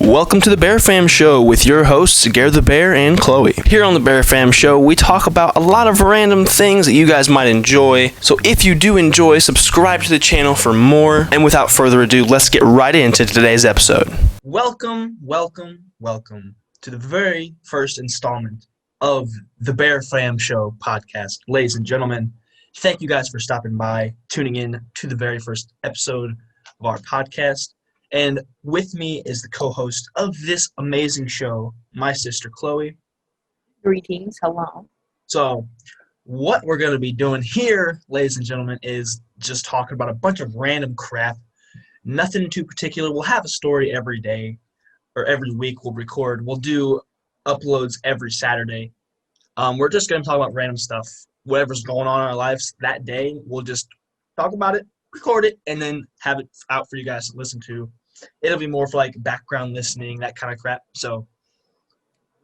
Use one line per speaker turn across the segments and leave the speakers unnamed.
Welcome to the Bear Fam Show with your hosts, Gare the Bear and Chloe. Here on the Bear Fam Show, we talk about a lot of random things that you guys might enjoy. So if you do enjoy, subscribe to the channel for more. And without further ado, let's get right into today's episode.
Welcome to the very first installment of the Bear Fam Show podcast. Ladies and gentlemen, thank you guys for stopping by, tuning in to the very first episode of our podcast. And with me is the co-host of this amazing show, my sister Chloe.
Greetings, hello.
So what we're going to be doing here, ladies and gentlemen, is just talking about a bunch of random crap. Nothing too particular. We'll have a story every day or every week we'll record. We'll do uploads every Saturday. We're just going to talk about random stuff. Whatever's going on in our lives that day, we'll just talk about it, record it, and then have it out for you guys to listen to. It'll be more for like background listening, that kind of crap. So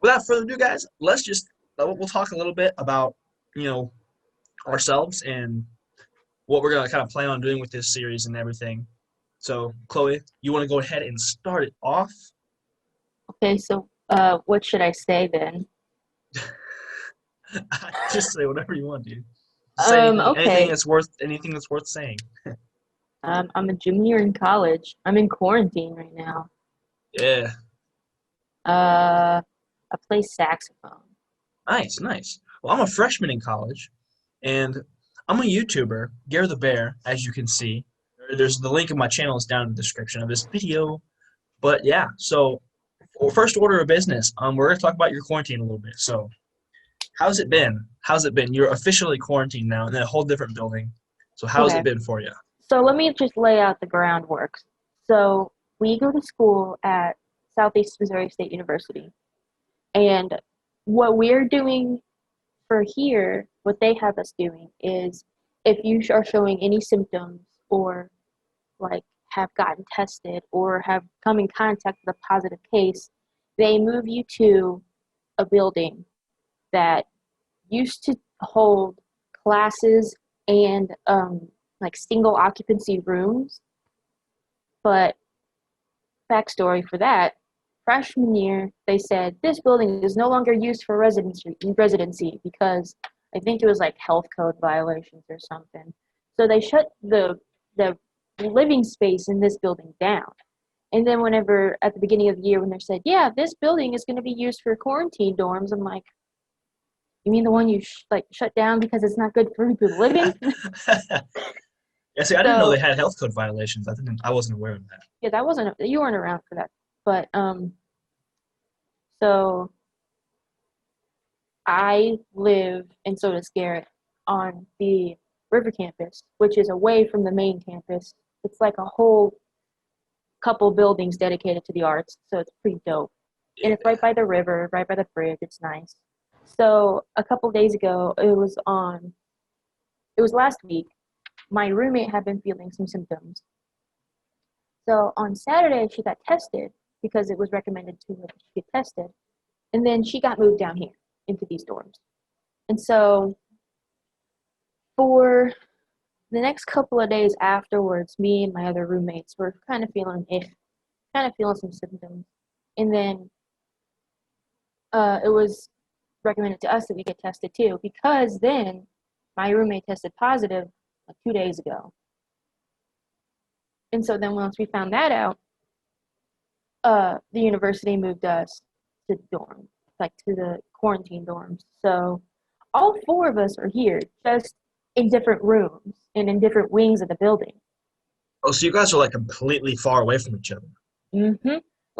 without further ado, guys, we'll talk a little bit about, ourselves and what we're going to kind of plan on doing with this series and everything. So Chloe, you want to go ahead and start it off?
Okay, so what should I say then?
Just say whatever you want, dude.
Okay.
Anything that's worth saying.
I'm a junior in college. I'm in quarantine right now.
Yeah.
I play saxophone.
Nice. Well, I'm a freshman in college, and I'm a YouTuber, Gare the Bear, as you can see. There's the link of my channel is down in the description of this video. But yeah, so first order of business, we're gonna talk about your quarantine a little bit. So, how's it been? You're officially quarantined now in a whole different building. So how's it been for you?
So let me just lay out the groundwork. So we go to school at Southeast Missouri State University. And what we're doing for here, what they have us doing is if you are showing any symptoms or like have gotten tested or have come in contact with a positive case, they move you to a building that used to hold classes and like single occupancy rooms. But backstory for that, freshman year, they said this building is no longer used for residency because I think it was like health code violations or something. So they shut the living space in this building down. And then whenever at the beginning of the year when they said, yeah, this building is going to be used for quarantine dorms, I'm like, you mean the one you shut down because it's not good for people living?
Yeah, see, I didn't know they had health code violations. I wasn't aware of that.
Yeah, you weren't around for that. But so I live, and so does Garrett, on the River campus, which is away from the main campus. It's like a whole couple buildings dedicated to the arts, so it's pretty dope. Yeah. And it's right by the river, right by the bridge. It's nice. So a couple days ago, it was last week, my roommate had been feeling some symptoms. So on Saturday, she got tested because it was recommended to her to get tested. And then she got moved down here into these dorms. And so for the next couple of days afterwards, me and my other roommates were kind of feeling some symptoms. And then it was recommended to us that we get tested too, because then my roommate tested positive like 2 days ago. And so then once we found that out, the university moved us to the dorm, like to the quarantine dorms. So all four of us are here, just in different rooms and in different wings of the building.
Oh, so you guys are like completely far away from each other.
Mm-hmm.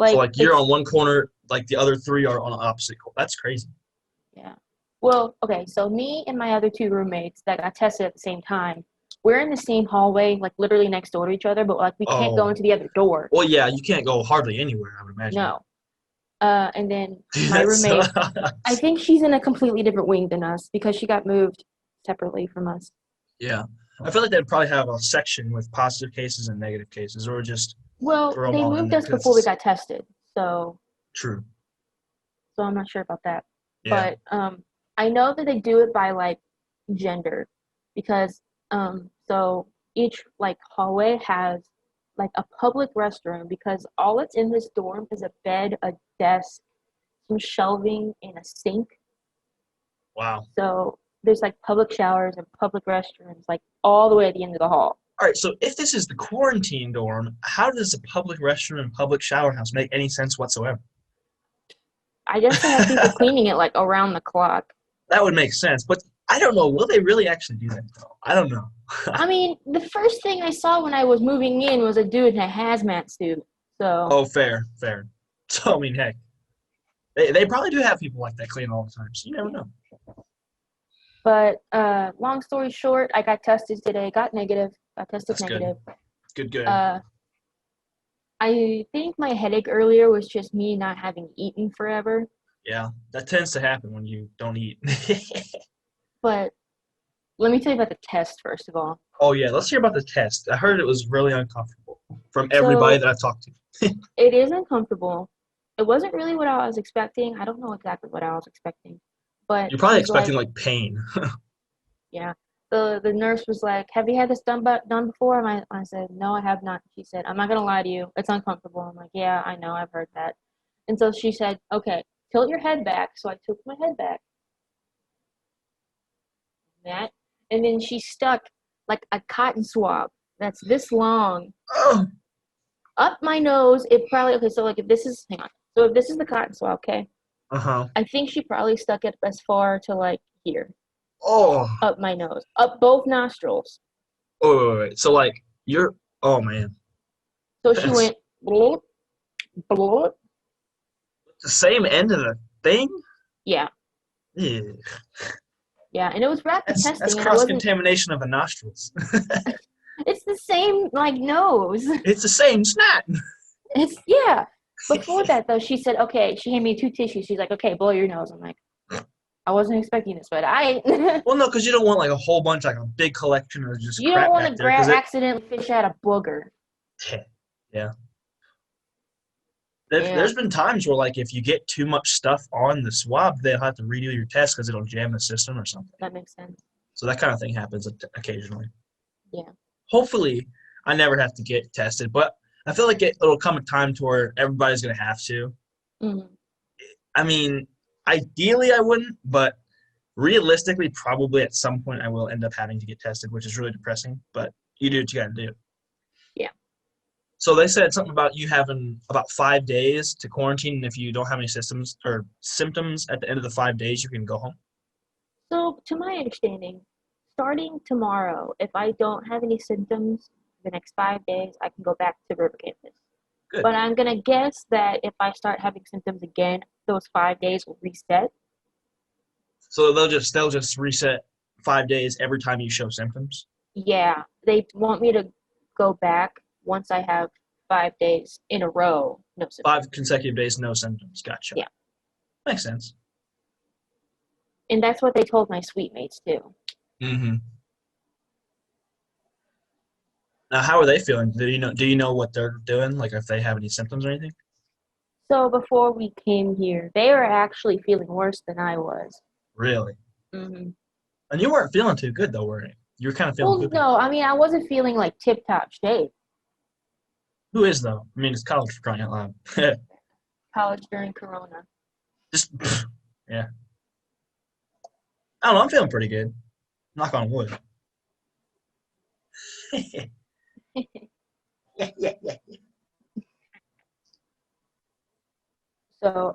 So you're on one corner, like the other three are on the opposite corner. That's crazy.
Yeah. Well, okay, so me and my other two roommates that got tested at the same time, we're in the same hallway, like literally next door to each other, but like we can't go into the other door.
Well, yeah, you can't go hardly anywhere, I would imagine.
No. And then my roommate, I think she's in a completely different wing than us because she got moved separately from us.
Yeah. I feel like they'd probably have a section with positive cases and negative cases, or just
they moved us before we got tested, so.
True.
So I'm not sure about that.
Yeah.
But I know that they do it by like gender because so each like hallway has like a public restroom because all that's in this dorm is a bed, a desk, some shelving, and a sink.
Wow.
So there's like public showers and public restrooms like all the way at the end of the hall.
All right, so if this is the quarantine dorm, how does a public restroom and public shower house make any sense whatsoever?
I guess they have people cleaning it like around the clock.
That would make sense, but I don't know. Will they really actually do that, though? I don't know.
I mean, the first thing I saw when I was moving in was a dude in a hazmat suit. So
Oh, fair. So, I mean, heck, they probably do have people like that clean all the time, so you never know.
But long story short, I got tested today, got negative. I tested
That's good.
negative.
Good.
I think my headache earlier was just me not having eaten forever.
Yeah, that tends to happen when you don't eat.
But let me tell you about the test first of all.
Oh, yeah, let's hear about the test. I heard it was really uncomfortable from everybody that I've talked to.
It is uncomfortable. It wasn't really what I was expecting. I don't know exactly what I was expecting. But
You're probably
she's like-
expecting, like, pain.
Yeah. The nurse was like, "Have you had this done before?" And I said, "No, I have not." She said, "I'm not going to lie to you. It's uncomfortable." I'm like, "Yeah, I know. I've heard that." And so she said, "Okay, tilt your head back." So I took my head back. And then she stuck like a cotton swab that's this long
Oh,
up my nose. Okay, so like if this is, hang on. So if this is the cotton swab, okay,
uh-huh.
I think she probably stuck it as far to like here,
Oh.
up my nose, up both nostrils.
Oh, wait. So, like, oh, man.
So she
That's-
went, bloop, bloop.
The same end of the thing?
Yeah,
Ew.
yeah, and it was rapid
That's
testing, and I wasn't.
cross-contamination of the nostrils.
It's the same like nose.
It's the same snot.
It's yeah. Before that though, she said, okay. She handed me 2 tissues. She's like, okay, blow your nose. I'm like, I wasn't expecting this, but I.
Well, no, because you don't want, like, a whole bunch, like, a big collection of just
You
crap
don't want
back
to
there, 'cause
accidentally fish out a booger.
Yeah.
Yeah.
There's been times where, like, if you get too much stuff on the swab, they'll have to redo your test because it'll jam the system or something.
That makes sense.
So that kind of thing happens occasionally.
Yeah.
Hopefully, I never have to get tested, but I feel like it'll come a time to where everybody's going to have to.
Mhm.
I mean, ideally I wouldn't, but realistically, probably at some point I will end up having to get tested, which is really depressing, but you do what you got to do.
Yeah.
So they said something about you having about 5 days to quarantine, and if you don't have any symptoms at the end of the 5 days, you can go home.
So, to my understanding, starting tomorrow, if I don't have any symptoms the next 5 days, I can go back to River Campus.
Good.
But I'm gonna guess that if I start having symptoms again, those 5 days will reset.
So they'll just reset 5 days every time you show symptoms.
Yeah, they want me to go back once I have 5 days in a row, no symptoms.
5 consecutive days, no symptoms. Gotcha.
Yeah.
Makes sense.
And that's what they told my suite mates too.
Mm-hmm. Now, how are they feeling? Do you know what they're doing? Like, if they have any symptoms or anything?
So before we came here, they were actually feeling worse than I was.
Really?
Hmm.
And you weren't feeling too good, though, were you? You were kind of feeling
Well,
good.
no, I mean, I wasn't feeling like tip-top shape.
Who is, though? I mean, it's college for crying out loud.
College during Corona.
Just, yeah. I don't know. I'm feeling pretty good. Knock on wood. yeah.
So,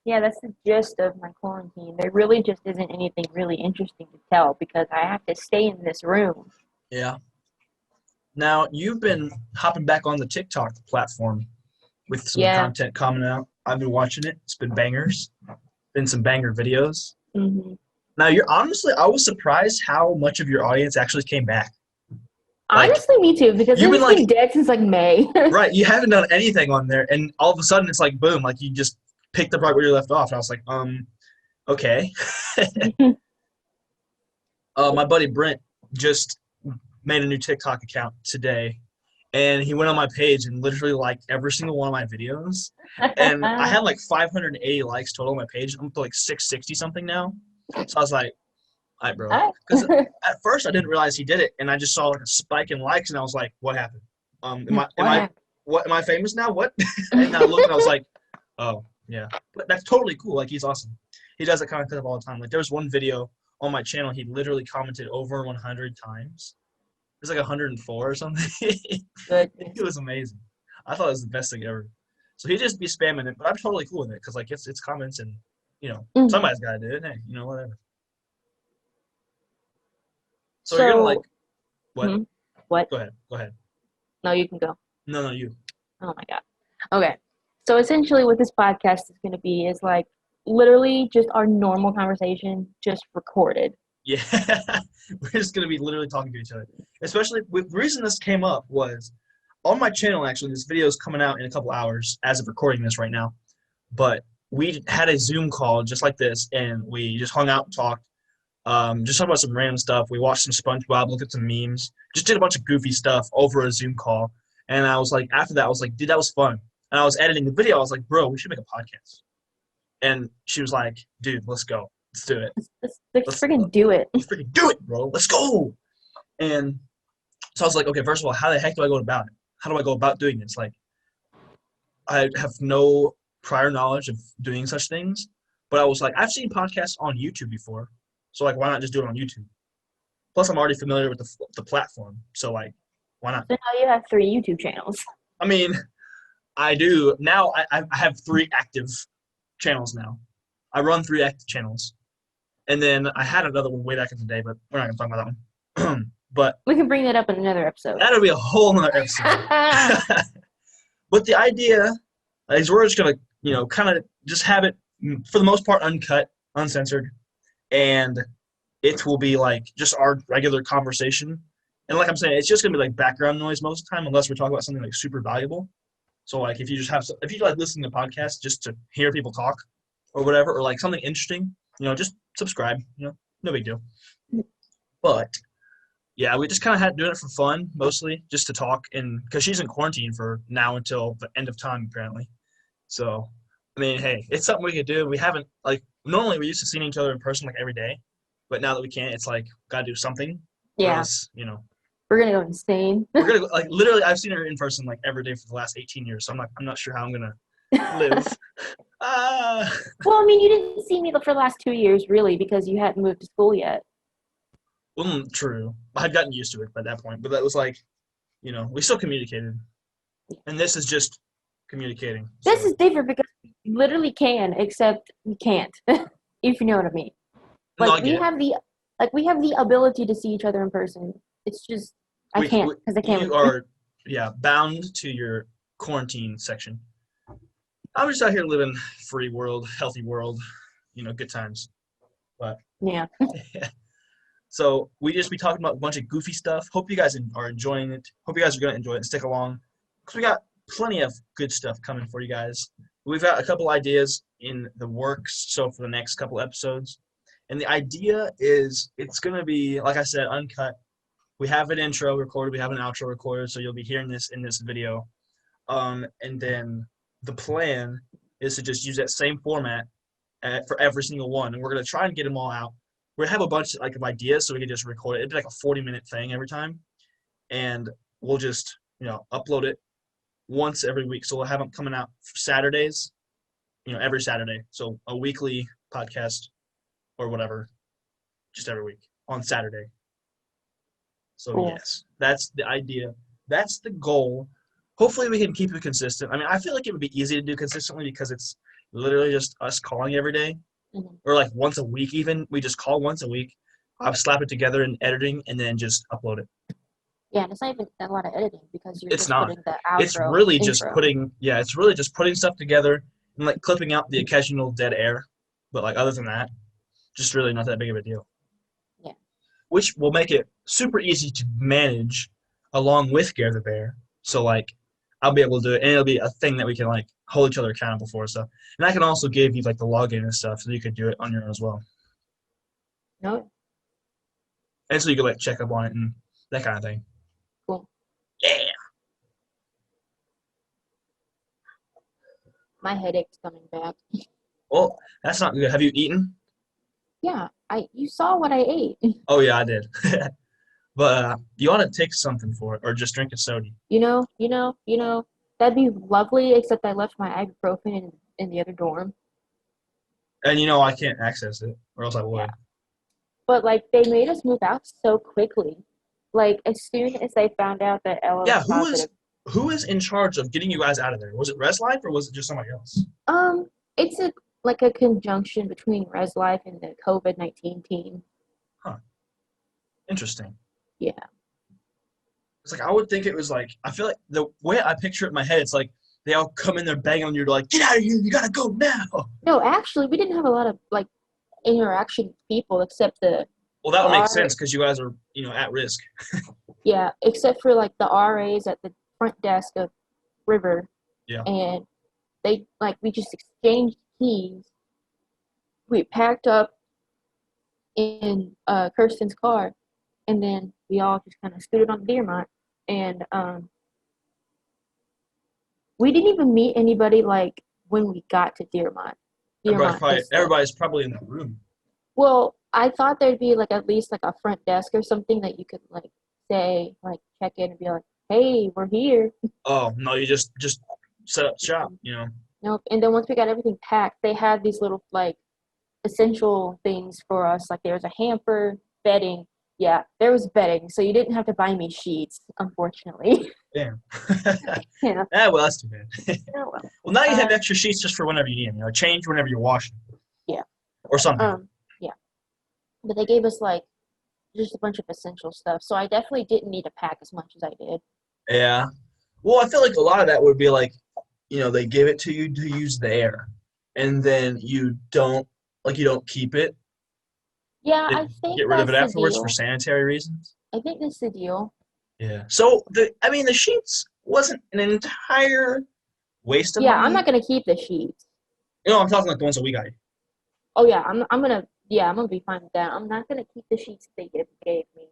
yeah, that's the gist of my quarantine. There really just isn't anything really interesting to tell because I have to stay in this room.
Yeah. Now, you've been hopping back on the TikTok platform with some
Yeah.
content coming out. I've been watching it. It's been bangers. Been some banger videos.
Hmm.
Now, I was surprised how much of your audience actually came back. Like,
Honestly, me too, because
you've
it's
been,
been dead since like May.
Right, you haven't done anything on there, and all of a sudden it's like, boom, like you just picked up right where you left off. And I was like, okay. My buddy Brent just made a new TikTok account today, and he went on my page and literally liked every single one of my videos. And I had like 580 likes total on my page. I'm up to like 660 something now. So I was like, all right, bro.
Hi.
Because at first I didn't realize he did it, and I just saw like a spike in likes, and I was like, what happened? Am I famous now? What? And I looked and I was like, oh yeah, but that's totally cool. Like he's awesome. He does that kind of stuff all the time. Like there was one video on my channel, he literally commented over 100 times. It was like 104 or something.
Good.
It was amazing. I thought it was the best thing ever. So he'd just be spamming it, but I'm totally cool with it because like it's comments and somebody's got to do it. Hey, whatever. So you're gonna like what?
Mhm. What?
Go ahead.
No, you can go.
No, you.
Oh my God. Okay. So essentially what this podcast is going to be is like literally just our normal conversation, just recorded.
Yeah. We're just going to be literally talking to each other. Especially, the reason this came up was on my channel, actually, this video is coming out in a couple hours as of recording this right now. But we had a Zoom call just like this, and we just hung out and talked. Just talked about some random stuff. We watched some SpongeBob, looked at some memes, just did a bunch of goofy stuff over a Zoom call. And I was like, after that, I was like, dude, that was fun. And I was editing the video. I was like, bro, we should make a podcast. And she was like, dude, let's go. Let's do it.
Let's freaking do it.
Let's freaking do it, bro. Let's go. And so I was like, okay, first of all, how the heck do I go about it? How do I go about doing this? Like, I have no prior knowledge of doing such things. But I was like, I've seen podcasts on YouTube before. So, like, why not just do it on YouTube? Plus, I'm already familiar with the platform. So, like, why not?
So now you have 3 YouTube channels.
I mean, I do. Now I have 3 active channels now. I run 3 active channels. And then I had another one way back in the day, but we're not going to talk about that one. But
We can bring that up in another episode.
that'll be a whole nother episode. But the idea is we're just going to, kind of just have it, for the most part, uncut, uncensored. And it will be like just our regular conversation. And like I'm saying, it's just going to be like background noise most of the time, unless we're talking about something like super valuable. So like if you like listening to podcasts just to hear people talk or whatever, or like something interesting, just subscribe, no big deal. But yeah, we just kind of had doing it for fun, mostly just to talk, and because she's in quarantine for now until the end of time apparently. So I mean, hey, it's something we could do. We haven't normally we used to seeing each other in person like every day, but now that we can't, it's like gotta do something.
Yeah.
Else,
We're going to go insane.
we're gonna like literally. I've seen her in person like every day for the last 18 years, so I'm not sure how I'm gonna live.
Well, I mean, you didn't see me for the last 2 years, really, because you hadn't moved to school yet.
Well, true. I had gotten used to it by that point, but that was like, we still communicated, and this is just communicating.
This
so.
is different because we literally can, except we can't, if you know what I mean. Like, we have the ability to see each other in person. It's just, I can't, because I can't.
You are, bound to your quarantine section. I'm just out here living free world, healthy world, good times. But
yeah.
So we just be talking about a bunch of goofy stuff. Hope you guys are enjoying it. Hope you guys are going to enjoy it and stick along, because we got plenty of good stuff coming for you guys. We've got a couple ideas in the works, so for the next couple episodes. And the idea is it's going to be, like I said, uncut. We have an intro recorded. We have an outro recorded, so you'll be hearing this in this video. And then the plan is to just use that same format for every single one. And we're going to try and get them all out. We have a bunch of ideas, so we can just record it. It'd be like a 40-minute thing every time. And we'll just, upload it once every week. So we'll have them coming out for Saturdays, every Saturday. So a weekly podcast or whatever, just every week on Saturday. So
cool.
Yes, that's the idea. That's the goal. Hopefully we can keep it consistent. I mean, I feel like it would be easy to do consistently because it's literally just us calling every day.
Mm-hmm.
Or like once a week even. We just call once a week. I'll slap it together in editing and then just upload it.
Yeah, and it's not even a lot of editing because you're
It's
just
not.
putting the outro.
It's really
intro.
just putting stuff together and like clipping out the occasional dead air. But like other than that, just really not that big of a deal.
Yeah. Which
will make it super easy to manage along with Gare the Bear. So like I'll be able to do it, and it'll be a thing that we can like hold each other accountable for and stuff. And I can also give you like the login and stuff, so you could do it on your own as well.
No.
And so you could like check up on it and that kind of thing.
Cool.
Yeah.
My headache's coming back.
Well, that's not good. Have you eaten?
Yeah, you saw what I ate.
Oh yeah, I did. But you ought to take something for it, or just drink a soda.
That'd be lovely, except I left my ibuprofen in the other dorm.
And you know I can't access it, or else I would.
Yeah. But like they made us move out so quickly. Like as soon as they found out that Ella
Yeah,
was positive.
who is in charge of getting you guys out of there? Was it Res Life or was it just somebody else?
It's a conjunction between Res Life and the COVID-19 team.
Huh. Interesting.
Yeah.
It's like I would think it was like I feel like the way I picture it in my head, it's like they all come in there banging on you, like, get out of here, you gotta go now.
No, actually, we didn't have a lot of like interaction with people except the
Well, that would make
R-
sense because you guys are, at risk.
yeah, except for like the RAs at the front desk of River.
Yeah.
And we just exchanged keys. We packed up in Kirsten's car, and then we all just kind of scooted on Deermont. And we didn't even meet anybody like when we got to Deermont.
Everybody's probably in that room.
Well, I thought there'd be like at least like a front desk or something that you could like say, like check in and be like, "Hey, we're here."
Oh no, you just set up shop,
Nope. And then once we got everything packed, they had these little like essential things for us. Like there was a hamper, bedding. Yeah, there was bedding, so you didn't have to buy me sheets, unfortunately.
Damn.
Yeah.
Well, that's too bad.
Oh, well.
Well, now you have extra sheets just for whenever you need them. Change whenever you're washing.
Yeah.
Or something.
Yeah. But they gave us like just a bunch of essential stuff, so I definitely didn't need to pack as much as I did.
Yeah. Well, I feel like a lot of that would be like, they give it to you to use there, and then you don't keep it.
Yeah, I think
get rid of it
that's the
afterwards
deal.
for sanitary reasons.
I think that's the deal.
Yeah. So the sheets wasn't an entire waste of money.
I'm not gonna keep the sheets.
I'm talking like the ones that we got.
Oh yeah, I'm gonna be fine with that. I'm not gonna keep the sheets they gave me.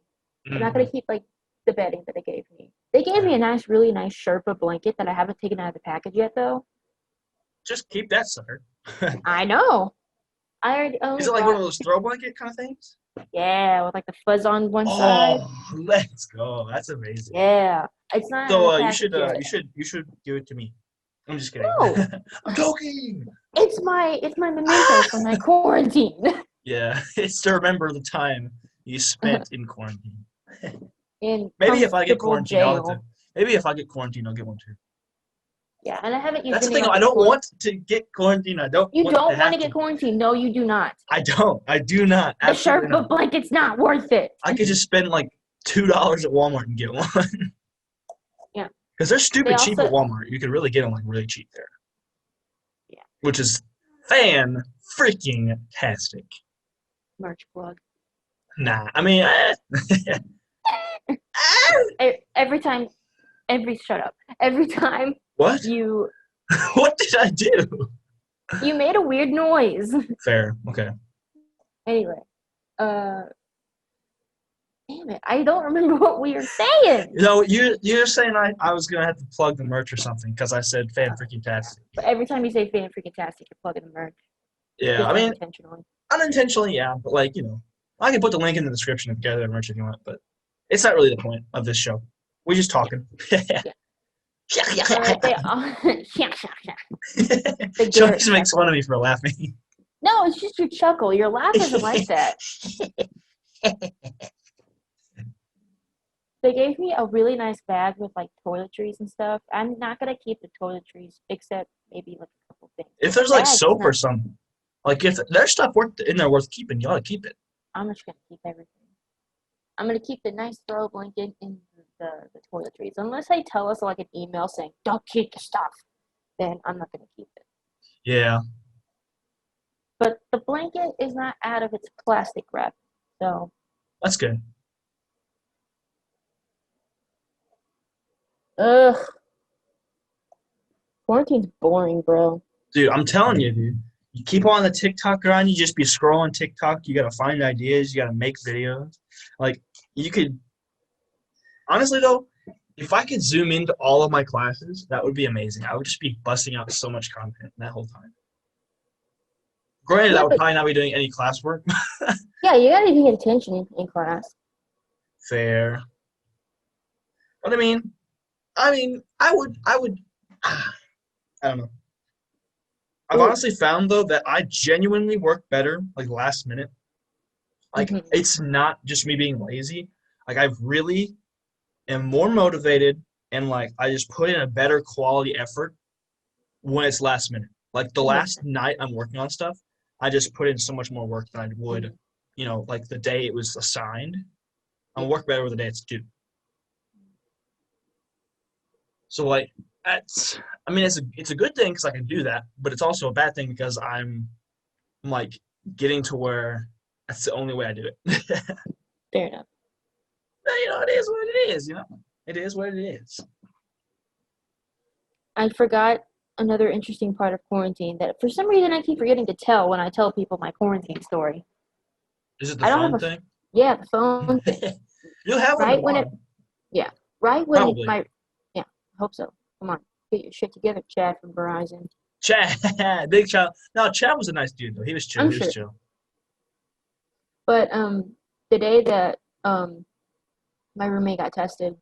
I'm not gonna keep like the bedding that they gave me. They gave me a really nice Sherpa blanket that I haven't taken out of the package yet though.
Just keep that sucker.
I know. I already
Is it like one of those throw blanket kind of things?
Yeah, with like the fuzz on one side.
Oh, let's go! That's amazing.
Yeah, it's not.
So you should give it to me. I'm just kidding.
No.
I'm joking.
It's my memento for my quarantine.
Yeah, it's to remember the time you spent in quarantine.
Maybe
if I get quarantined, I'll get one too.
Yeah, and I haven't used.
That's the thing. I don't want to get quarantined. I don't.
You don't want to get quarantined? No, you do not.
I don't. I do not.
The Sherpa blanket's not worth it.
I could just spend like $2 at Walmart and get one.
Yeah.
Because they're stupid cheap at Walmart. You could really get them like really cheap there.
Yeah.
Which is fan-freaking-tastic.
Merch plug.
Nah, I mean.
Every time.
What?
You.
What did I do?
You made a weird noise.
Fair. Okay.
Anyway, damn it! I don't remember what we were saying.
No, you're saying I was gonna have to plug the merch or something because I said fan freaking tastic.
But every time you say fan freaking tastic, you're plugging the merch.
Yeah, I mean unintentionally, yeah, but like I can put the link in the description of Gather the Merch if you want, but it's not really the point of this show. We're just talking. Yeah. She always makes fun of me for laughing.
No, it's just your chuckle. Your laugh isn't like that. They gave me a really nice bag with like toiletries and stuff. I'm not gonna keep the toiletries except maybe like a couple things.
If there's like soap or something, like if there's stuff in there worth keeping, you ought to keep it.
I'm just gonna keep everything. I'm gonna keep the nice throw blanket in the toiletries. Unless they tell us like an email saying don't keep the stuff, then I'm not gonna keep it.
Yeah.
But the blanket is not out of its plastic wrap, so
that's good.
Ugh. Quarantine's boring, bro.
Dude, I'm telling you, dude. You keep on the TikTok grind, you just be scrolling TikTok, you gotta find ideas, you gotta make videos. Like, you could honestly though, if I could zoom into all of my classes, that would be amazing. I would just be busting out so much content that whole time. Granted, I would probably not be doing any classwork.
Yeah, you gotta pay attention in class.
Fair. But I mean, I would, I don't know. I've
Well,
honestly found though that I genuinely work better like last minute. Like
mhm.
it's not just me being lazy. Like I really am more motivated and like I just put in a better quality effort when it's last minute. Like the
That makes
last
sense.
night I'm working on stuff, I just put in so much more work than I would,
Mhm.
like the day it was assigned.
Yeah.
I'll work better with the day it's due. So like that's, I mean, it's a good thing because I can do that, but it's also a bad thing because I'm like getting to where that's the only way I do it.
Fair enough.
It is what it is. It is what it is.
I forgot another interesting part of quarantine that for some reason I keep forgetting to tell when I tell people my quarantine story.
Is it the
I don't have
phone
a
thing?
yeah, the phone thing.
You'll have one
Right when it
tomorrow,
yeah, right when
probably.
my yeah, I hope so. Come on, get your shit together, Chad from Verizon.
Chad, big Chad. No, Chad was a nice dude though. He was chill.
I'm
He was
sure.
chill.
But the day that my roommate got tested,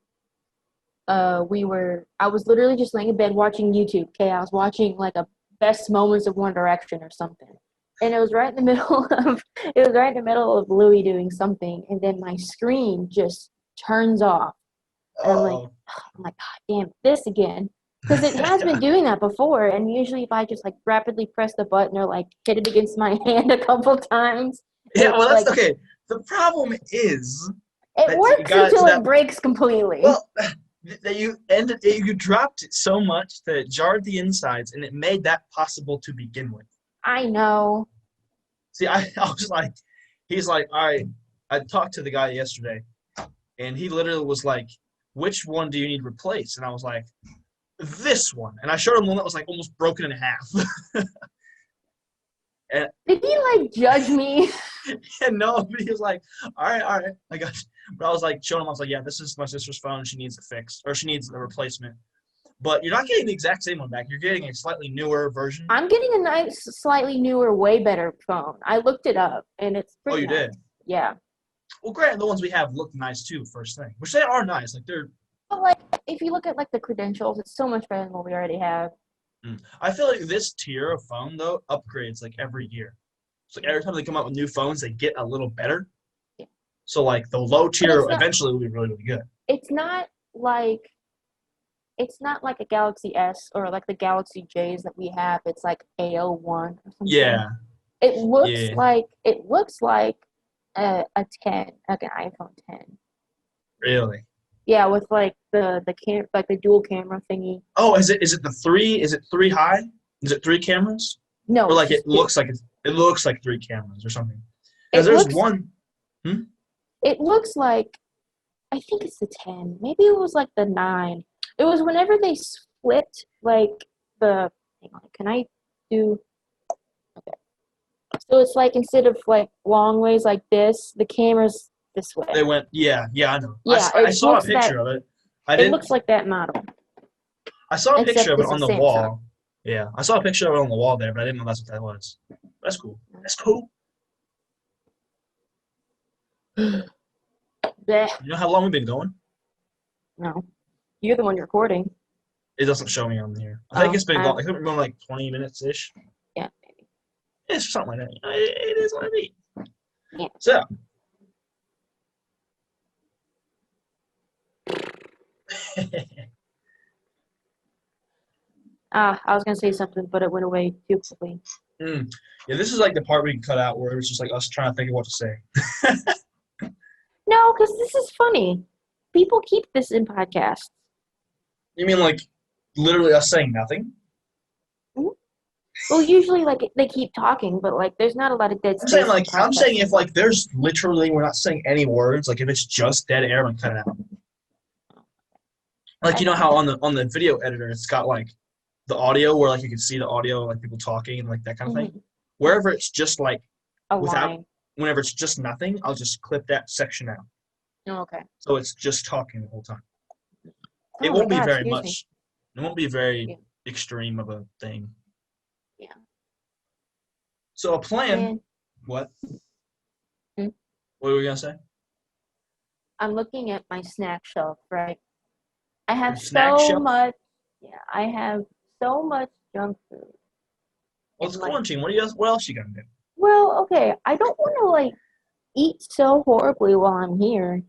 I was literally just laying in bed watching YouTube. Okay, I was watching like a best moments of One Direction or something, and it was right in the middle of Louis doing something, and then my screen just turns off, and
Uh-oh.
I'm like, God damn it, this again, because it has been doing that before, and usually if I just like rapidly press the button or like hit it against my hand a couple times,
Yeah,
it
well, that's
like
okay. The problem is
it
that you
works
got it to
until it
that.
breaks completely.
Well, that you dropped it so much that it jarred the insides, and it made that possible to begin with.
I know.
See, I was like, he's like, all right. I talked to the guy yesterday, and he literally was like, which one do you need replaced? And I was like, this one. And I showed him one that was like almost broken in half. and,
Did he like judge me?
and no, but he was like, all right, I got you. But I was like, showing him, I was like, yeah, this is my sister's phone. She needs it fixed, or she needs a replacement. But you're not getting the exact same one back. You're getting a slightly newer version.
I'm getting a nice, slightly newer, way better phone. I looked it up, and it's
Oh,
pretty
you
nice.
did?
Yeah,
Well, granted, the ones we have look nice too, first thing, which they are nice. Like they're,
but like if you look at like the credentials, it's so much better than what we already have.
I feel like this tier of phone though upgrades like every year. So like every time they come out with new phones, they get a little better.
Yeah.
So like the low
But
tier eventually will be really, really good.
it's not like it's not like a Galaxy S or like the Galaxy J's that we have. It's like A01 or something.
Yeah, yeah,
It looks like a 10, like an iPhone 10.
really.
Yeah, with like the dual camera thingy.
Oh, is it the three? Is it three high? Is it three cameras?
No,
Or
it's
like
just two.
it looks like three cameras or something. Because
It
there's
looks
one. Hmm?
it looks like I think it's the 10. Maybe it was like the 9. It was whenever they split like the hang on, can I do okay. So it's like instead of like long ways like this, the camera's this way.
They went. Yeah, yeah, I know.
Yeah,
I saw a picture of it. I
it
didn't.
looks like that model.
I saw a picture
Except
of it
this
on
is
the
Samsung.
wall. Yeah, I saw a picture of it on the wall there, but I didn't know that's what that was. That's cool. That's cool.
Bleh.
You know how long we've been going?
No. You're the one recording.
It doesn't show me on here. I think
Oh,
it's been going. I think it's been going like 20 minutes ish.
yeah, maybe.
It's something like that. It is what it
Yeah.
is. So.
I was gonna say something, but it went away too quickly.
Yeah, this is like the part we can cut out where it's just like us trying to think of what to say.
No, because this is funny. People keep this in podcasts.
You mean like literally us saying nothing?
Well, usually like they keep talking, but like there's not a lot of dead space.
I'm saying if like there's literally we're not saying any words, like if it's just dead air, I'm cut it out. Like you know how on the video editor it's got like the audio where like you can see the audio like people talking and like that kind of thing. Wherever it's just like
line.
whenever it's just nothing, I'll just clip that section out.
Oh, okay.
So it's just talking the whole time.
Oh
It won't
my
be
God,
very
excuse me.
much. It won't be very extreme of a thing.
Yeah.
So a plan.
And
What?
Hmm?
What were we gonna say?
I'm looking at my snack shelf, right? I have
Your snack
so
shelf?
much. Yeah, I have so much junk food.
Well,
And
it's
like,
quarantine. What else you gonna do?
well, okay, I don't want to like eat so horribly while I'm here,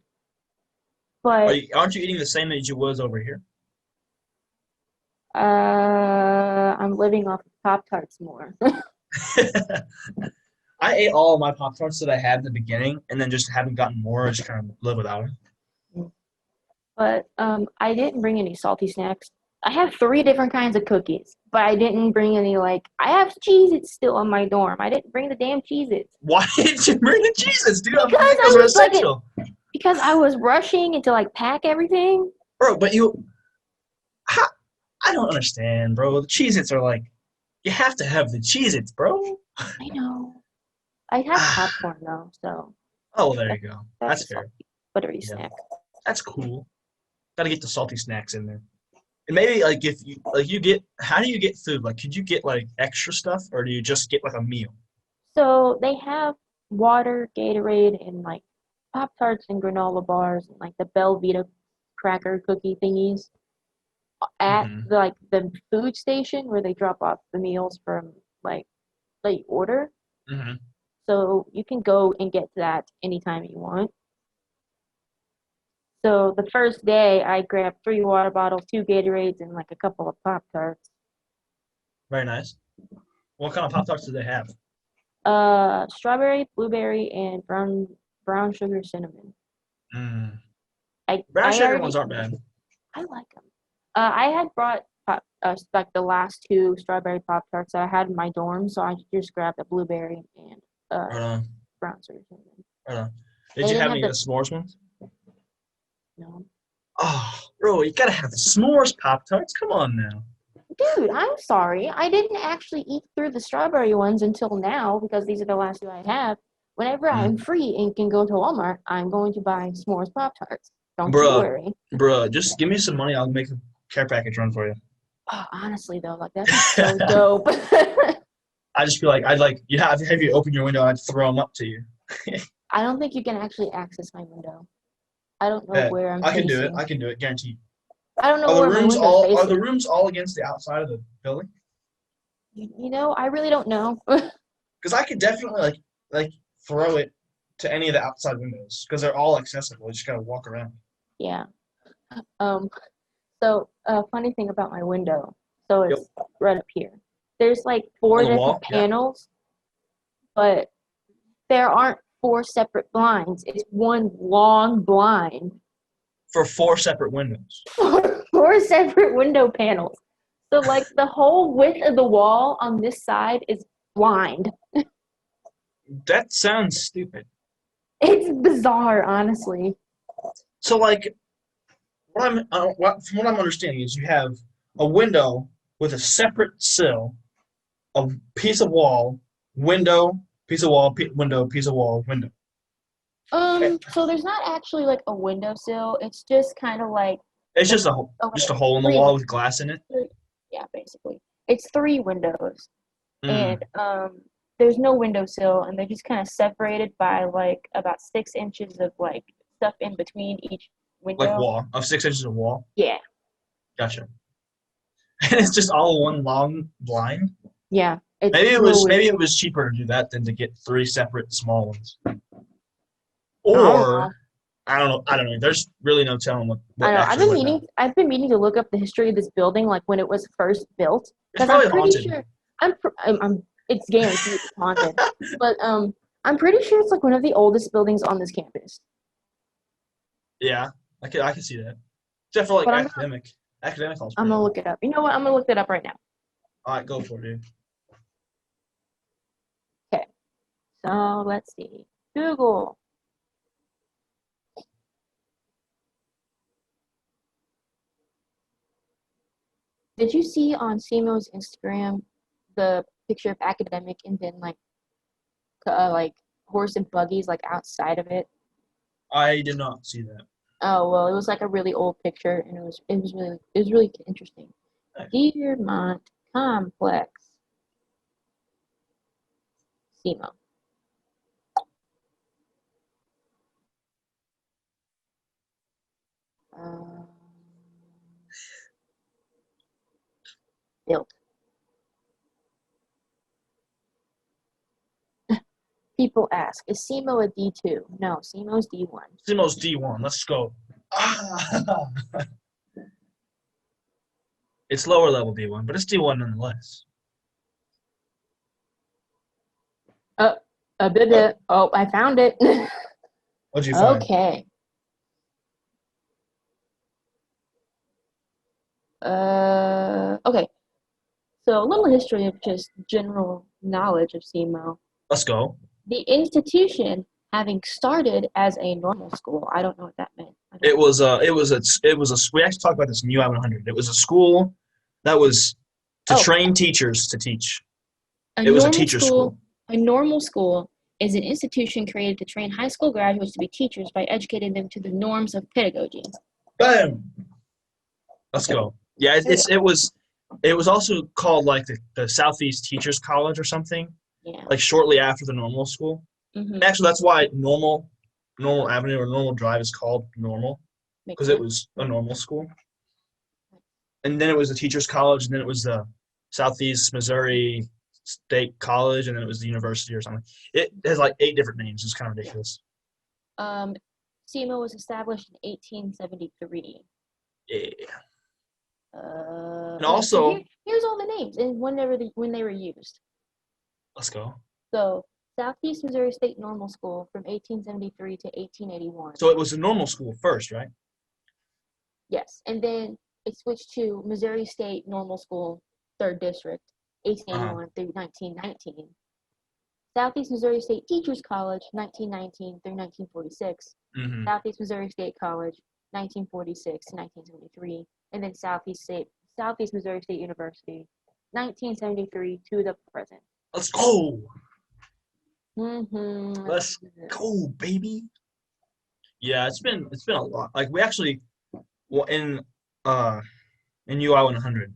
but
Aren't you eating the same that you was over here?
I'm living off of Pop Tarts more.
I ate all of my Pop Tarts that I had in the beginning, and then just haven't gotten more. I just kind of live without them.
But I didn't bring any salty snacks. I have three different kinds of cookies, but I didn't bring any like I have Cheez-Its still in my dorm. I didn't bring the damn Cheez-Its.
Why didn't you bring the Jesus, dude? I
Because
think
I
those are
was like
essential,
because I was rushing and to like pack everything.
bro. But how, I don't understand, bro. The Cheez-Its are like, you have to have the Cheez-Its, bro.
I know. I have popcorn though, so
Oh, well, there you go.
that's
That's
a
fair.
salty, buttery
Yeah,
snack.
that's cool. Gotta get the salty snacks in there. And maybe like if you how do you get food? Like, could you get like extra stuff, or do you just get like a meal?
So they have water, Gatorade, and like Pop Tarts and granola bars and like the Belvita cracker cookie thingies at
Hmm.
the food station where they drop off the meals from like that you order.
Hmm.
So you can go and get that anytime you want. So the first day I grabbed 3 water bottles, 2 Gatorades, and like a couple of Pop Tarts.
Very nice. What kind of Pop Tarts do they have?
Strawberry, blueberry, and brown sugar cinnamon.
Mm.
I
Brown
I
sugar ones
already
aren't bad.
I like them. I had brought like the last 2 strawberry Pop Tarts that I had in my dorm, so I just grabbed a blueberry and
Right on.
brown sugar cinnamon.
Right on. Did
They
you
didn't
have
have
any of
the
the s'mores ones?
no.
Oh, bro, you gotta have the s'mores Pop Tarts. Come on now.
Dude, I'm sorry. I didn't actually eat through the strawberry ones until now because these are the last 2 I have. Whenever I'm
Mm.
free and can go to Walmart, I'm going to buy s'mores Pop Tarts. Don't you
Bruh,
worry.
bruh, just give me some money. I'll make a care package run for you.
Oh, honestly though, like that'd be so dope.
I just feel like you have you open your window. I'd throw them up to you.
I don't think you can actually access my window. I don't know
Yeah,
where I'm
I can do it.
facing.
I can do it, guaranteed.
I don't know where my window's
Are the
facing.
rooms all against the outside of the building?
You know, I really don't know.
Because I could definitely like throw it to any of the outside windows because they're all accessible. You just gotta walk around.
Yeah. Um, so funny thing about my window. So
Yep.
it's right up here. There's like 4
On the
different
wall, yeah.
panels, but there aren't 4 separate blinds. It's one long blind
For 4 separate windows.
for 4 separate window panels. So like the whole width of the wall on this side is blind.
That sounds stupid.
It's bizarre, honestly.
So like, from what I'm understanding is you have a window with a separate sill, a piece of wall, window, piece of wall, window, piece of wall, window.
So there's not actually like a windowsill. It's just kind of like
It's
it's
just a
okay,
hole in the
3
wall
windows.
with glass in it.
Yeah, basically. It's 3 windows,
Mm.
and there's no windowsill, and they're just kind of separated by like about 6 inches of like stuff in between each
Like
window.
wall of 6 inches of wall.
Yeah,
Gotcha. And it's just all one long blind.
yeah. It's a little
Maybe
weird.
it was cheaper to do that than to get 3 separate small ones.
I don't know.
Or I don't know. There's really no telling what
I know.
actually went down.
I've been meaning to look up the history of this building, like when it was first built,
It's
because I'm
probably
pretty
haunted.
sure I'm it's guaranteed it's haunted. But I'm pretty sure it's like one of the oldest buildings on this campus.
Yeah, I can see that. Except for like
But
academic halls.
I'm gonna look it up. You know what? I'm gonna look that up right now.
All right, go for it, dude.
Okay. So let's see. Google. Did you see on Simo's Instagram the picture of academic and then like horse and buggies like outside of it?
I did not see that.
Oh well, it was like a really old picture, and it was really interesting.
Nice.
Deermont Complex, Simo. built. People ask, is SEMO a D2? No, SEMO's D1.
SEMO's D1. Let's go. Ah. It's lower level D1, but it's D1 nonetheless.
Oh, I found it.
What'd you find?
Okay. Okay. So a little history of just general knowledge of SEMO.
Let's go.
The institution having started as a normal school. I don't know what that meant.
We actually talked about this in UI 100. It was a school that was to train teachers to teach. It was a teacher's school.
A normal school is an institution created to train high school graduates to be teachers by educating them to the norms of pedagogy.
Bam. Let's go. Yeah, it was also called like the Southeast Teachers College or something.
Yeah.
Like shortly after the normal school.
Mm-hmm.
Actually, that's why Normal Avenue or Normal Drive is called Normal, because it was a normal school. And then it was the Teachers College, and then it was the Southeast Missouri State College, and then it was the university or something. It has like 8 different names. It's kind of ridiculous.
SEMO was established in 1873.
Yeah.
And
also,
here's all the names and when they were used.
Let's go.
So, Southeast Missouri State Normal School from 1873 to 1881.
So it was a normal school first, right?
Yes, and then it switched to Missouri State Normal School, 3rd District, 1881 through 1919. Southeast Missouri State Teachers College, 1919 through 1946.
Mm-hmm.
Southeast Missouri State College, 1946 to 1973. And then Southeast Missouri State University, 1973 to the present.
Let's go.
Mm-hmm.
Let's go, baby. Yeah, it's been a lot. Like we actually, in UI 100,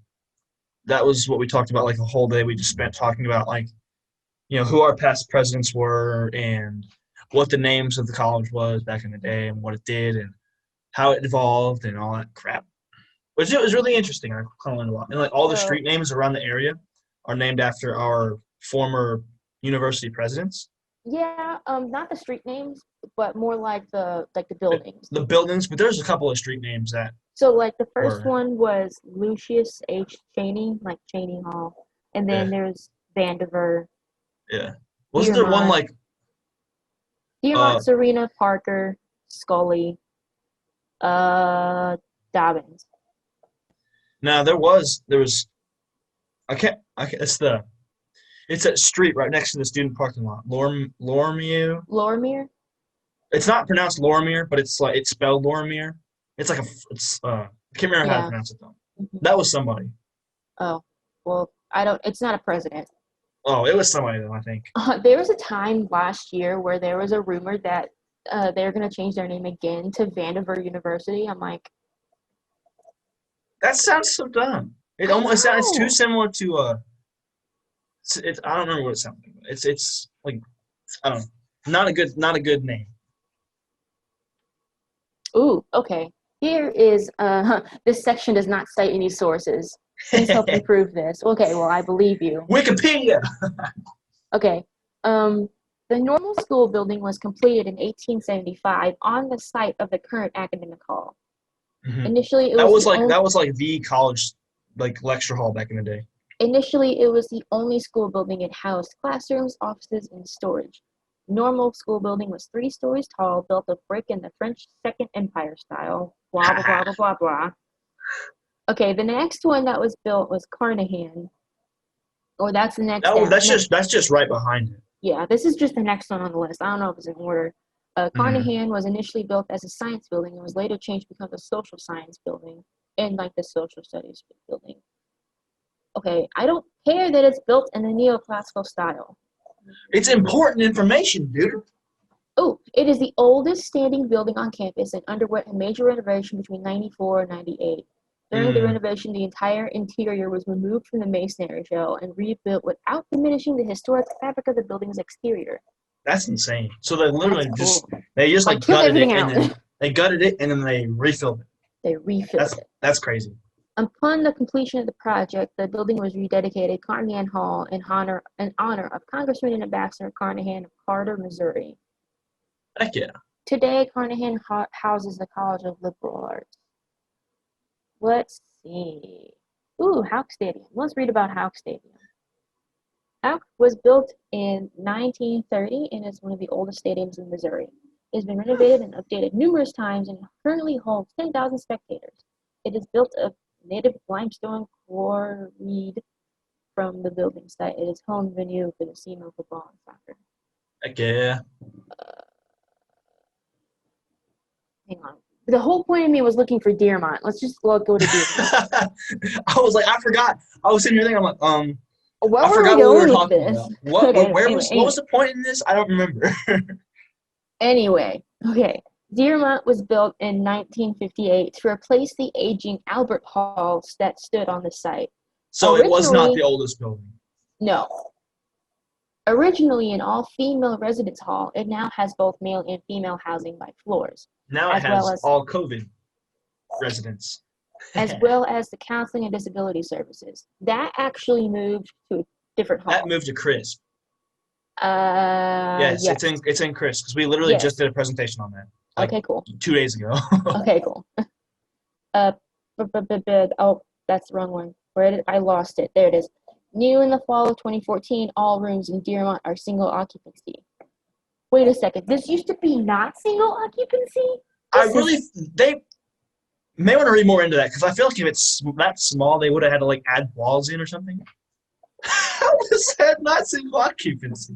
that was what we talked about. Like a whole day we just spent talking about like, who our past presidents were and what the names of the college was back in the day and what it did and how it evolved and all that crap. Which it was really interesting. I kind of learned a lot. And like all the street names around the area are named after our former university presidents.
Yeah, not the street names, but more like the buildings.
The buildings, but there's a couple of street names that.
So like the first one was Lucius H. Cheney, like Cheney Hall, and then there's Vandiver.
Yeah, wasn't there one like?
Dearmont, Serena, Parker, Scully, Dobbins.
No, there was. I can't. It's that street right next to the student parking lot. Lorimier.
Lorimer?
It's not pronounced Lorimer, but it's spelled Lorimer. It's like I can't remember how to pronounce it though. Mm-hmm. That was somebody.
Oh, well, it's not a president.
Oh, it was somebody though, I think.
There was a time last year where there was a rumor that they're going to change their name again to Vandiver University. I'm like,
that sounds so dumb. It almost sounds too similar to I don't remember what it sounds like. It's like I don't know. Not a good name.
Ooh, okay. Here is this section does not cite any sources. Please help me prove this. Okay, well I believe you.
Wikipedia.
Okay. The normal school building was completed in 1875 on the site of the current academic hall.
Mm-hmm.
Initially,
that was like the college like lecture hall back in the day.
Initially, it was the only school building it housed classrooms, offices, and storage. Normal school building was 3 stories tall, built of brick in the French Second Empire style. Blah, blah, blah, blah, blah, blah. Okay, the next one that was built was Carnahan. Or that's the next one.
That's just right behind it.
Yeah, this is just the next one on the list. I don't know if it's in order. Carnahan was initially built as a science building and was later changed to become a social science building and like the social studies building. Okay, I don't care that it's built in the neoclassical style.
It's important information, dude.
Oh, it is the oldest standing building on campus and underwent a major renovation between 94 and 98. During the renovation, the entire interior was removed from the masonry shell and rebuilt without diminishing the historic fabric of the building's exterior.
That's insane. So they literally just like gutted it and then they gutted it and then they refilled it.
They refilled it.
That's crazy.
Upon the completion of the project, the building was rededicated Carnahan Hall in honor of Congressman and Ambassador Carnahan of Carter, Missouri.
Heck yeah.
Today, Carnahan houses the College of Liberal Arts. Let's see. Ooh, Houck Stadium. Let's read about Houck Stadium. Houck was built in 1930 and is one of the oldest stadiums in Missouri. It has been renovated and updated numerous times and currently holds 10,000 spectators. It is built of native limestone quarried from the building site. It is home venue for the SEMO football and soccer.
Heck yeah.
Hang on. The whole point of me was looking for Dearmont. Let's just go to Dearmont.
I was like, I forgot. I was sitting here thinking, I'm like,
Where
I
were
forgot
we
what we were
going with
talking
this?
about. What?
Okay,
Where
anyway,
was? What was the point in this? I don't remember.
Anyway, okay. Dearmont was built in 1958 to replace the aging Albert Halls that stood on the site.
So it was not
Originally-
the oldest building.
No. Originally an all-female residence hall, it now has both male and female housing by floors,
Now it
as
has
well as-
all COVID residents.
as well as the counseling and disability services. That actually moved to a different hall.
That moved to Crisp.
Yes.
It's in Crisp because we literally
Yes.
just did a presentation on that
Okay, cool.
2 days ago.
Okay, cool. Oh, that's the wrong one. I lost it. There it is. New in the fall of 2014, all rooms in Dearmont are single occupancy. Wait a second. This used to be not single occupancy?
They may want to read more into that because I feel like if it's that small, they would have had to like add walls in or something. How was that not single occupancy?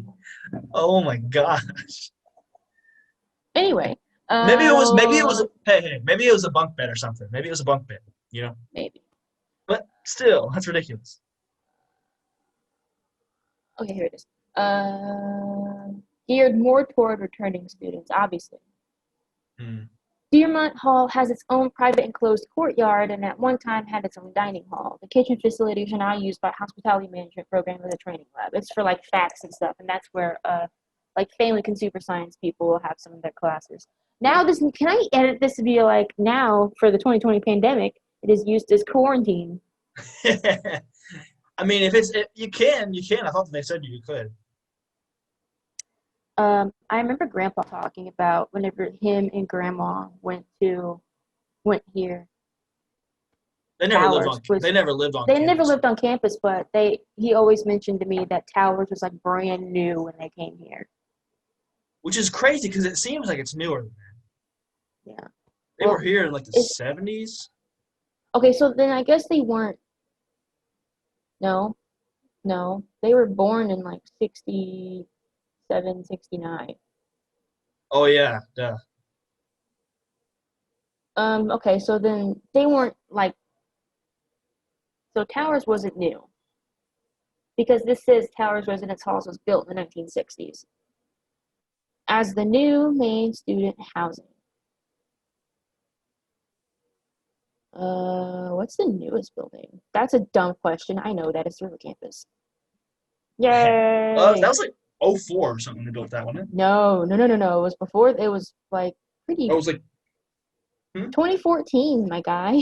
Oh my gosh.
Anyway.
Maybe it was. Hey, maybe it was a bunk bed or something. Maybe it was a bunk bed. You know.
Maybe.
But still, that's ridiculous.
Okay, here it is. Geared more toward returning students, obviously.
Hmm.
Dearmont Hall has its own private enclosed courtyard and at one time had its own dining hall. The kitchen facilities are now used by Hospitality Management Program as a training lab. It's for like facts and stuff, and that's where like family consumer science people will have some of their classes. Now can I edit this to be like now for the 2020 pandemic, it is used as quarantine.
I mean, you can. I thought they said you could.
I remember Grandpa talking about whenever him and Grandma went here.
They never lived
Towers
on.
was-
They never lived on.
They
campus.
never lived on campus, but he always mentioned to me that Towers was like brand new when they came here.
Which is crazy because it seems like it's newer than that.
Yeah.
They
Well,
were here in like the 70s.
Okay, so then I guess they weren't. No, they were born in like 67, 69.
Oh yeah, duh.
Okay, so then they weren't like. So Towers wasn't new. Because this says Towers Residence Halls was built in the 1960s. As the new main student housing. What's the newest building? That's a dumb question. I know that it's River Campus. Yay!
That was like 04 or something. They built that one.
No. It was before. It was like pretty.
It was like
2014, my guy.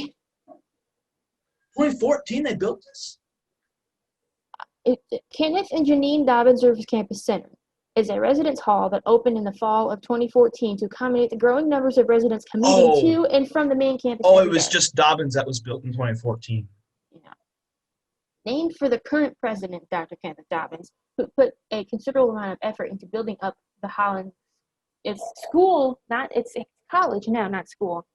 2014. They built this.
Kenneth and Janine Dobbins Service Campus Center is a residence hall that opened in the fall of 2014 to accommodate the growing numbers of residents commuting to and from the main campus.
Oh, it
every
was
day.
just Dobbins that was built in 2014.
Yeah. Named for the current president, Dr. Kenneth Dobbins, who put a considerable amount of effort into building up the Holland. It's college now, not school.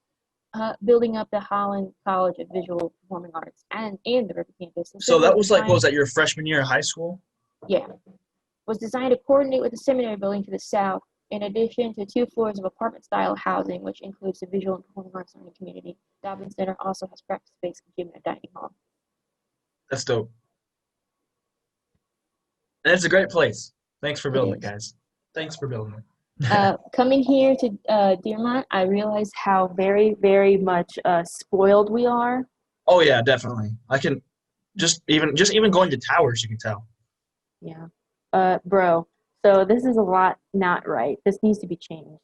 Building up the Holland College of Visual Performing Arts and the River Campus.
So that was like, what was that, your freshman year of high school?
Yeah. Was designed to coordinate with the seminary building to the south, in addition to 2 floors of apartment-style housing, which includes the visual and performing arts learning community. Dobbins Center also has practice space, gym, and dining hall.
That's dope. And it's a great place. Thanks for building it,
is.
guys. Thanks for building it.
Coming here to Dearmont, I realized how very, very much spoiled we are.
Oh yeah, definitely. I can just even going to Towers, you can tell.
Yeah. Bro, so this is a lot not right. This needs to be changed.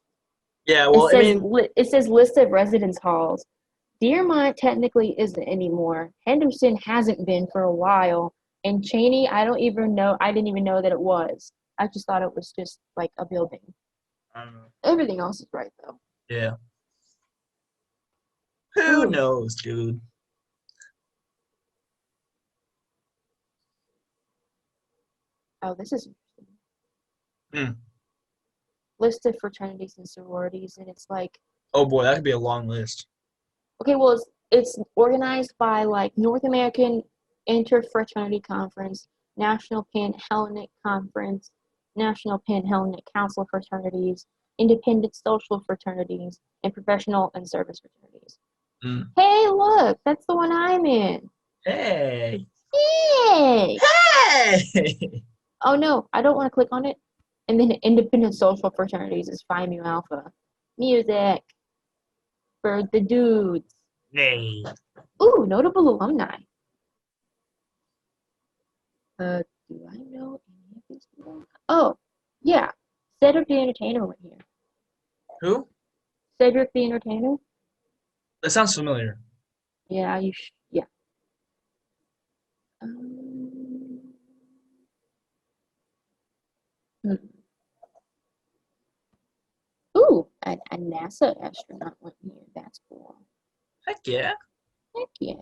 Yeah, well,
it says list of residence halls.
Dearmont technically isn't anymore. Henderson hasn't been for a while. And Cheney, I didn't even know that it was. I just thought it was just like a building.
I don't know.
Everything else is right though.
Yeah. Who
Ooh.
knows, dude?
Oh, this is interesting.
Hmm.
List of fraternities and sororities, and it's like,
Oh boy, that could be a long list.
okay, well, it's organized by like North American Interfraternity Conference, National Panhellenic Conference, National Panhellenic Council of Fraternities, Independent Social Fraternities, and Professional and Service Fraternities.
Mm.
Hey, look, that's the one I'm in.
Hey.
Yay!
Hey!
Oh no, I don't want to click on it. And then Independent Social Fraternities is Phi Mu Alpha. Music for the dudes.
Hey.
Ooh, notable alumni. Do I know any of these people? Oh, yeah. Cedric the Entertainer went here.
Who?
Cedric the Entertainer?
That sounds familiar.
Yeah, yeah. Hmm. Ooh, a NASA astronaut went here. That's cool.
Heck yeah.
Heck yeah.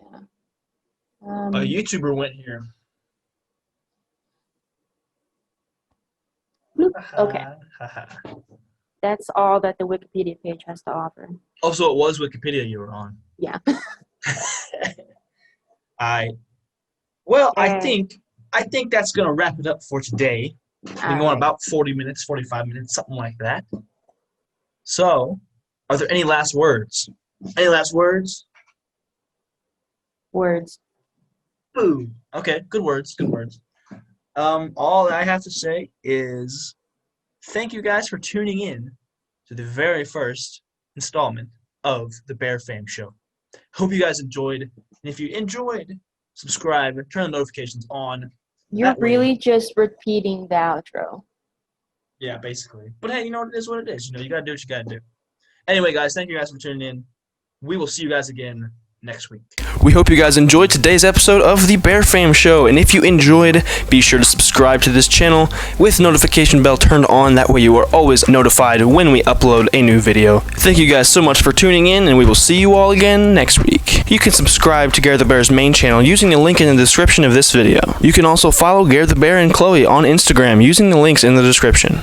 A YouTuber went here.
Bloop. Okay, that's all that the Wikipedia page has to offer.
Oh, so it was Wikipedia you were on.
Yeah.
Well, I
And-
think that's gonna wrap it up for today. Been going
Alright.
about 40 minutes, 45 minutes, something like that. So, are there any last words? Any last words?
Words.
Boo. Okay, good words, good words. All that I have to say is thank you guys for tuning in to the very first installment of the Bear Fam Show. Hope you guys enjoyed. And if you enjoyed, subscribe, turn the notifications on.
You're
That way-
really just repeating the outro.
Yeah, basically. But hey, you know, it is what it is. You know, you gotta do what you gotta do. Anyway, guys, thank you guys for tuning in. We will see you guys again next week.
We hope you guys enjoyed today's episode of the Bear Fam Show, and if you enjoyed, be sure to subscribe to this channel with notification bell turned on. That way you are always notified when we upload a new video. Thank you guys so much for tuning in, and we will see you all again next week. You can subscribe to Garrett the Bear's main channel using the link in the description of this video. You can also follow Garrett the Bear and Chloe on Instagram using the links in the description.